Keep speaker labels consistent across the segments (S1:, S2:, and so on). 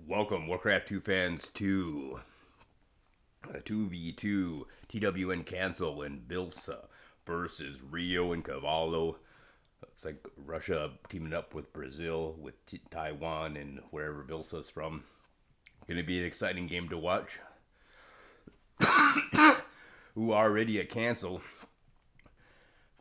S1: Welcome, Warcraft 2 fans, to a 2v2 TWN Cancel and Bilsa versus Rio and Cavallo. It's like Russia teaming up with Brazil, with Taiwan, and wherever Bilsa's from. Going to be an exciting game to watch. Who already a cancel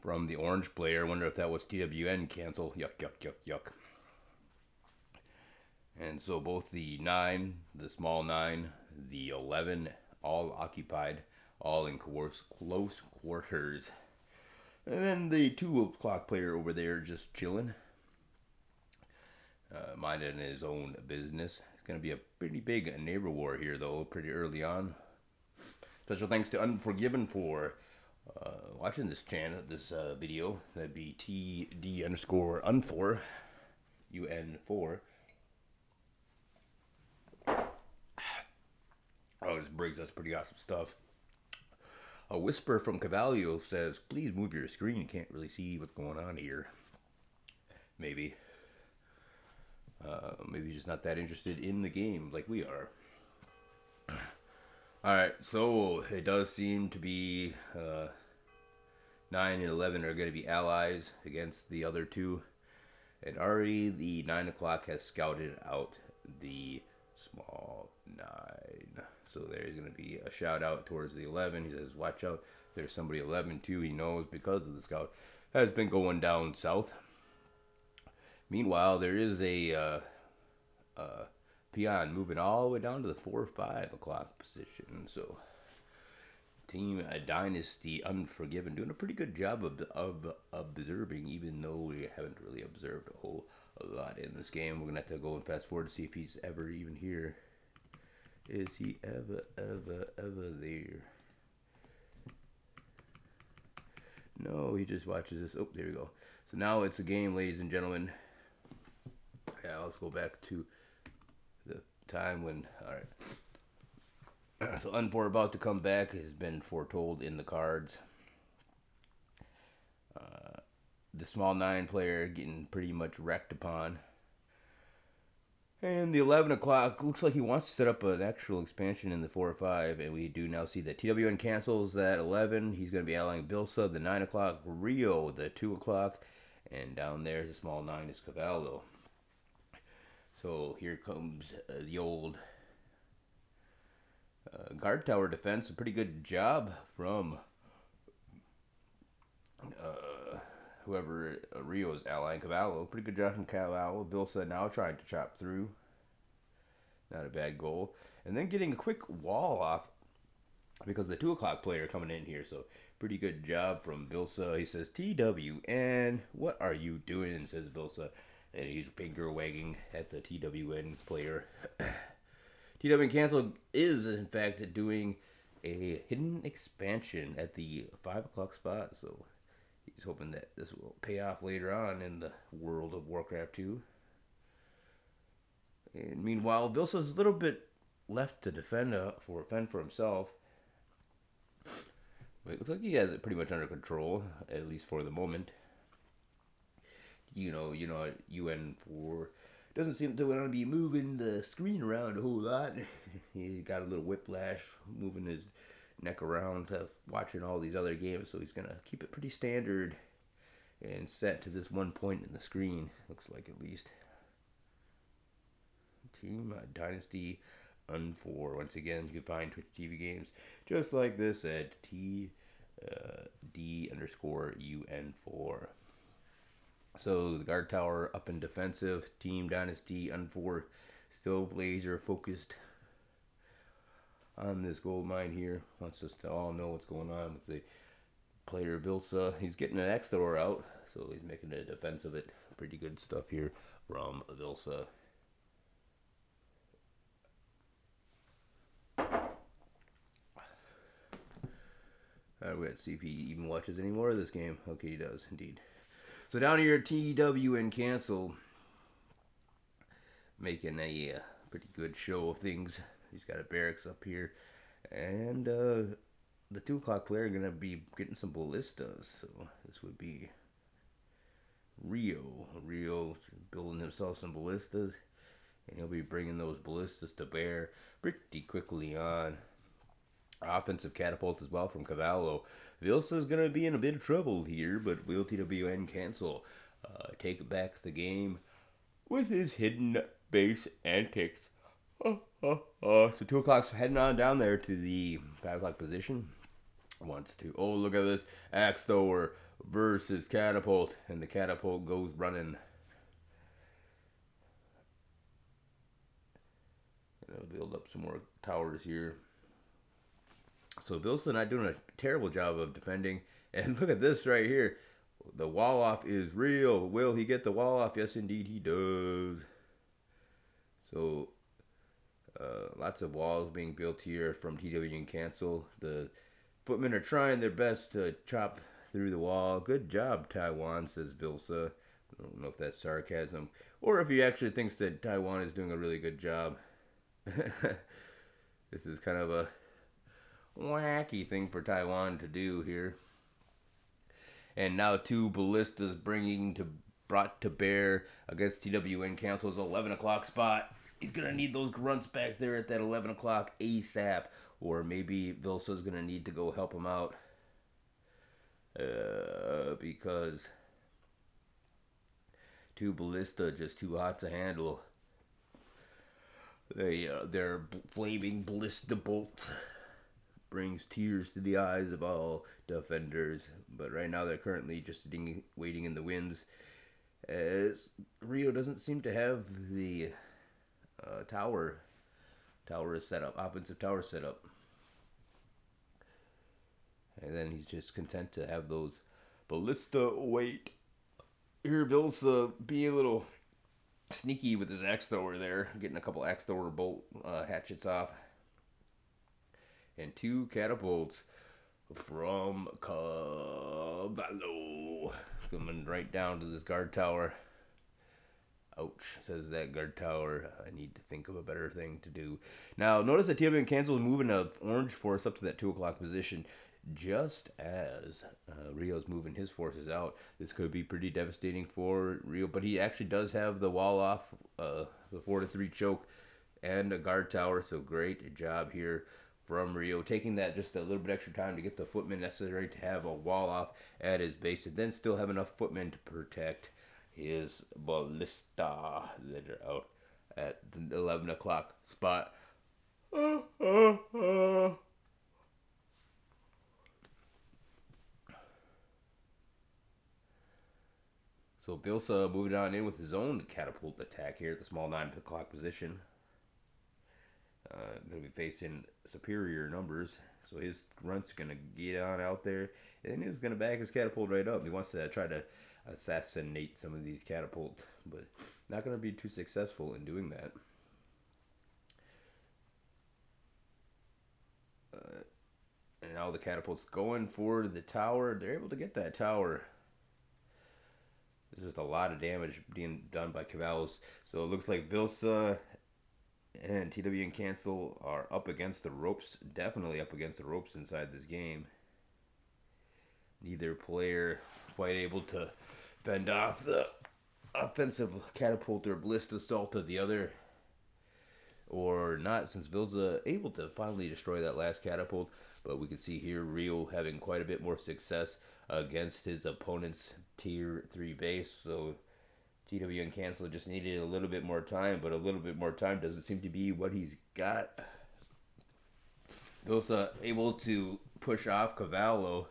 S1: from the orange player. I wonder if that was TWN cancel. Yuck, yuck, yuck, yuck. And so both the 9, the small 9, the 11, all occupied, all in close quarters. And then the 2 o'clock player over there just chilling, minding his own business. It's going to be a pretty big neighbor war here, though, pretty early on. Special thanks to Unforgiven for watching this channel, this video. That'd be TD underscore un4, UN4. Oh, this Briggs, that's pretty awesome stuff. A whisper from Cavallo says, please move your screen. You can't really see what's going on here. Maybe. Maybe just not that interested in the game like we are. Alright, so it does seem to be 9 and 11 are going to be allies against the other 2. And already the 9 o'clock has scouted out the small 9. So there's going to be a shout out towards the 11. He says, watch out. There's somebody 11 too. He knows because of the scout. Has been going down south. Meanwhile, there is a peon moving all the way down to the 4 or 5 o'clock position. So Team Dynasty Unforgiven doing a pretty good job of observing, even though we haven't really observed a whole lot in this game. We're going to have to go and fast forward to see if he's ever even here. Is he ever there? No, he just watches this. Oh, there we go. So now it's a game, ladies and gentlemen. Yeah, let's go back to the time when... Alright. So Unfor about to come back has been foretold in the cards. The small 9 player getting pretty much wrecked upon. And the 11 o'clock looks like he wants to set up an actual expansion in the 4 or 5. And we do now see that TWN cancels that 11. He's going to be allying Bilsa, the 9 o'clock. Rio, the 2 o'clock. And down there's the small 9 is Cavallo. So here comes the old guard tower defense. A pretty good job from whoever Rio's allying Cavallo. Pretty good job from Cavallo. Bilsa now trying to chop through. Not a bad goal. And then getting a quick wall off because the 2 o'clock player coming in here. So pretty good job from Bilsa. He says, TWN, what are you doing? Says Bilsa. And he's finger wagging at the TWN player. TWN Cancel is, in fact, doing a hidden expansion at the 5 o'clock spot. So he's hoping that this will pay off later on in the world of Warcraft 2. And meanwhile, Vilsa's a little bit left to defend for himself. But it looks like he has it pretty much under control, at least for the moment. You know, UN4 doesn't seem to want to be moving the screen around a whole lot. He got a little whiplash moving his neck around, watching all these other games, so he's going to keep it pretty standard and set to this one point in the screen, looks like at least. Team Dynasty Un4. Once again, you can find Twitch TV games just like this at TD_UN4. So the guard tower up in defensive. Team Dynasty Un4 still laser focused on this gold mine here. Wants us to all know what's going on with the player Bilsa. He's getting an X thrower out, so he's making a defense of it. Pretty good stuff here from Bilsa. We're going to see if he even watches any more of this game. Okay, he does, indeed. So down here, TWN Cancel making a pretty good show of things. He's got a barracks up here. And the 2 o'clock player going to be getting some ballistas. So this would be Rio. Rio building himself some ballistas. And he'll be bringing those ballistas to bear pretty quickly on. Offensive catapult as well from Cavallo. Vilsa's going to be in a bit of trouble here, but will TWN cancel? Take back the game with his hidden base antics. So 2 o'clock's heading on down there to the 5 o'clock position. Wants to. Oh, look at this. Axe thrower versus catapult. And the catapult goes running. And I'll build up some more towers here. So Vilsa not doing a terrible job of defending. And look at this right here. The wall off is real. Will he get the wall off? Yes, indeed, he does. So lots of walls being built here from TWN Cancel. The footmen are trying their best to chop through the wall. Good job, Taiwan, says Vilsa. I don't know if that's sarcasm or if he actually thinks that Taiwan is doing a really good job. This is kind of a wacky thing for Taiwan to do here. And now 2 ballistas brought to bear against TWN Council's 11 o'clock spot. He's going to need those grunts back there at that 11 o'clock ASAP. Or maybe Vilsa's going to need to go help him out. Because 2 ballista just too hot to handle. Their flaming ballista bolts brings tears to the eyes of all defenders. But right now they're currently just sitting, waiting in the winds, as Rio doesn't seem to have the tower is set up, offensive tower set up. And then he's just content to have those ballista wait. Here Vilsa being a little sneaky with his axe thrower there, getting a couple axe thrower bolt hatchets off. And 2 catapults from Cavallo coming right down to this guard tower. Ouch, says that guard tower. I need to think of a better thing to do. Now, notice that TWN Cancel is moving an orange force up to that 2 o'clock position just as Rio's moving his forces out. This could be pretty devastating for Rio, but he actually does have the wall off, the 4-3 choke, and a guard tower, so great job here from Rio, taking that just a little bit extra time to get the footmen necessary to have a wall off at his base, and then still have enough footmen to protect his ballista that are out at the 11 o'clock spot. So Vilsa moving on in with his own catapult attack here at the small 9 o'clock position. Going to be facing superior numbers. So his grunt's going to get on out there. And then he's going to back his catapult right up. He wants to try to assassinate some of these catapults. But not going to be too successful in doing that. And now the catapult's going for the tower. They're able to get that tower. There's just a lot of damage being done by Cavallos. So it looks like Vilsa and TWN Cancel are up against the ropes. Definitely up against the ropes inside this game. Neither player quite able to fend off the offensive catapult or ballista assault of the other. Or not, since Vilsa able to finally destroy that last catapult. But we can see here Rio having quite a bit more success against his opponent's tier 3 base. So TWN Cancel just needed a little bit more time, but a little bit more time doesn't seem to be what he's got. Vilsa able to push off Cavallo,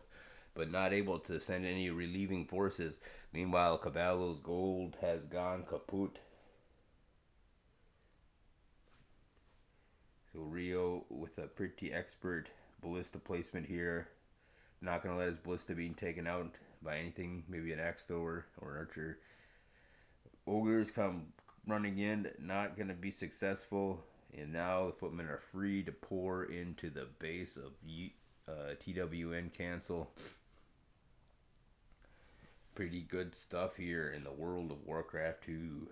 S1: but not able to send any relieving forces. Meanwhile, Cavallo's gold has gone kaput. So Rio with a pretty expert ballista placement here. Not going to let his ballista be taken out by anything, maybe an axe thrower or an archer. Ogres come running in, not going to be successful. And now the footmen are free to pour into the base of TWN Cancel. Pretty good stuff here in the World of Warcraft 2.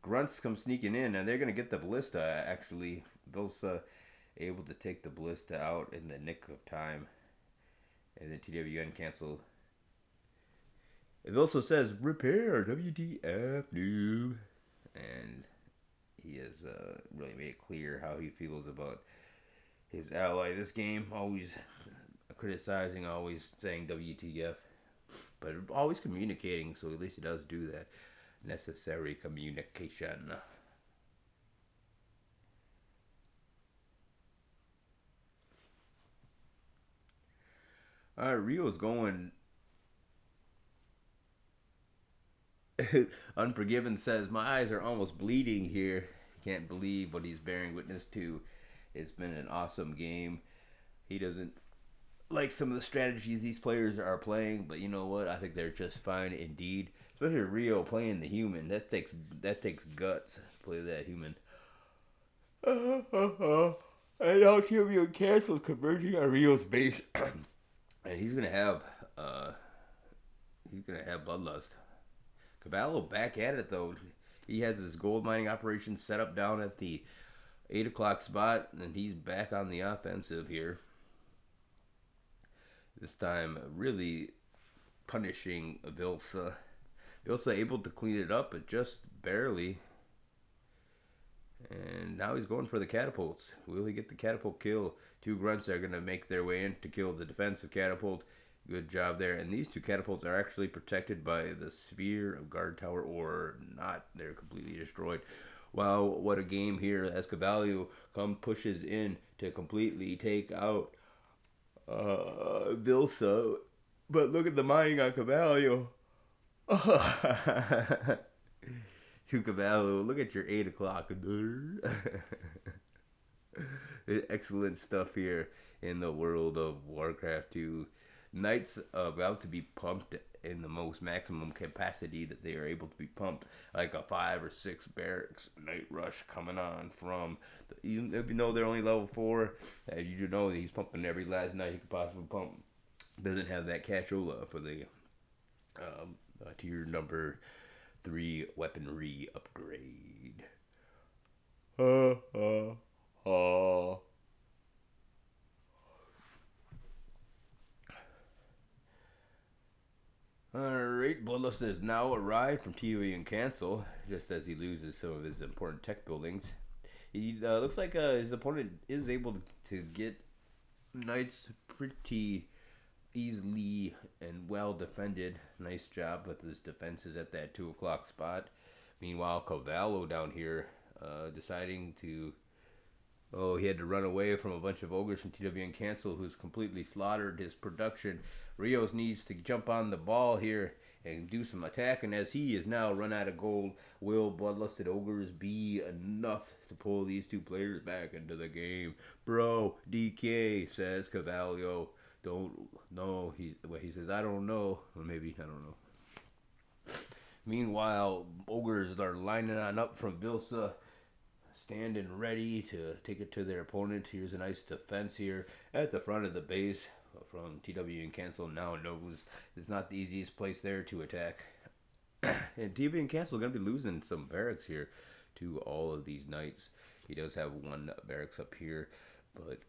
S1: Grunts come sneaking in, and they're going to get the ballista, actually. Vilsa able to take the ballista out in the nick of time. And then TWN Cancel. It also says, repair, WTF, noob. And he has really made it clear how he feels about his ally this game. Always criticizing, always saying WTF, but always communicating. So at least he does do that necessary communication. All right, Rio's going. Unforgiven says, "My eyes are almost bleeding here. Can't believe what he's bearing witness to. It's been an awesome game. He doesn't like some of the strategies these players are playing, but you know what? I think they're just fine indeed. Especially Rio playing the human. That takes guts to play that human." And now Jimmy cancels converging on Rio's base, and uh he's gonna have bloodlust. Cavallo back at it though. He has his gold mining operation set up down at the 8 o'clock spot, and he's back on the offensive here. This time, really punishing Vilsa. Vilsa able to clean it up, but just barely. And now he's going for the catapults. Will he get the catapult kill? Two grunts are going to make their way in to kill the defensive catapult. Good job there. And these two catapults are actually protected by the sphere of guard tower, or not. They're completely destroyed. Wow, what a game here as Cavallo pushes in to completely take out Vilsa. But look at the mining on Cavallo. To Cavallo, look at your 8 o'clock. Excellent stuff here in the world of Warcraft 2. Knights about to be pumped in the most maximum capacity that they are able to be pumped, like a 5 or 6 barracks night rush coming on from. Even though they're only level 4, you know that he's pumping every last night he could possibly pump. Doesn't have that cashola for the tier number 3 weaponry upgrade. Uh, uh, uh. Alright, Bloodlust has now arrived from TV and Cancel, just as he loses some of his important tech buildings. He looks like his opponent is able to get Knights pretty easily and well defended. Nice job with his defenses at that 2 o'clock spot. Meanwhile, Cavallo down here deciding to. Oh, he had to run away from a bunch of ogres from TW and Cancel, who's completely slaughtered his production. Rios needs to jump on the ball here and do some attacking, as he is now run out of gold. Will Bloodlusted Ogres be enough to pull these two players back into the game? Bro, DK, says Cavallo. Don't know. He says, I don't know. Or maybe, I don't know. Meanwhile, ogres are lining on up from Vilsa, standing ready to take it to their opponent. Here's a nice defense here at the front of the base from TW and Cancel. Now knows it's not the easiest place there to attack. And TW and Cancel are going to be losing some barracks here to all of these knights. He does have one barracks up here, but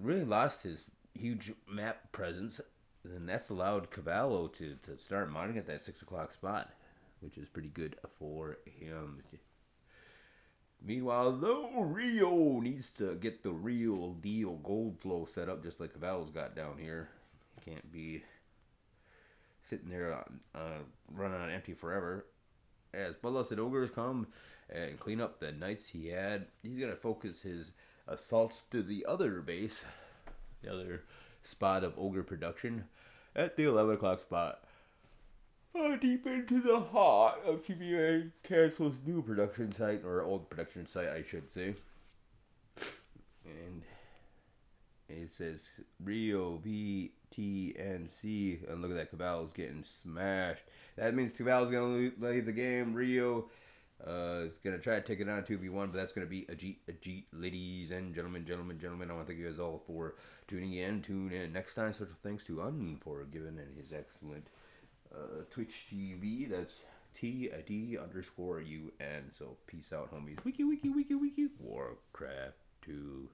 S1: really lost his huge map presence, and that's allowed Cavallo to start mining at that 6 o'clock spot, which is pretty good for him. Meanwhile, though, Rio needs to get the real deal gold flow set up, just like Cavallo's got down here. He can't be sitting there running on empty forever. As Bloodlusted Ogres come and clean up the knights he had, he's going to focus his assaults to the other base, the other spot of ogre production, at the 11 o'clock spot. Deep into the heart of TVA Cancel's new production site, or old production site, I should say. And it says Rio BTNC, and look at that, Cavallo's getting smashed. That means Cavallo's going to leave the game. Rio is going to try to take it on 2v1, but that's going to be a Jeet, ladies and gentlemen. I want to thank you guys all for tuning in. Tune in next time. Special thanks to Unforgiven and his excellent Twitch TV. That's TD_UN. So peace out, homies. Wiki. Warcraft 2.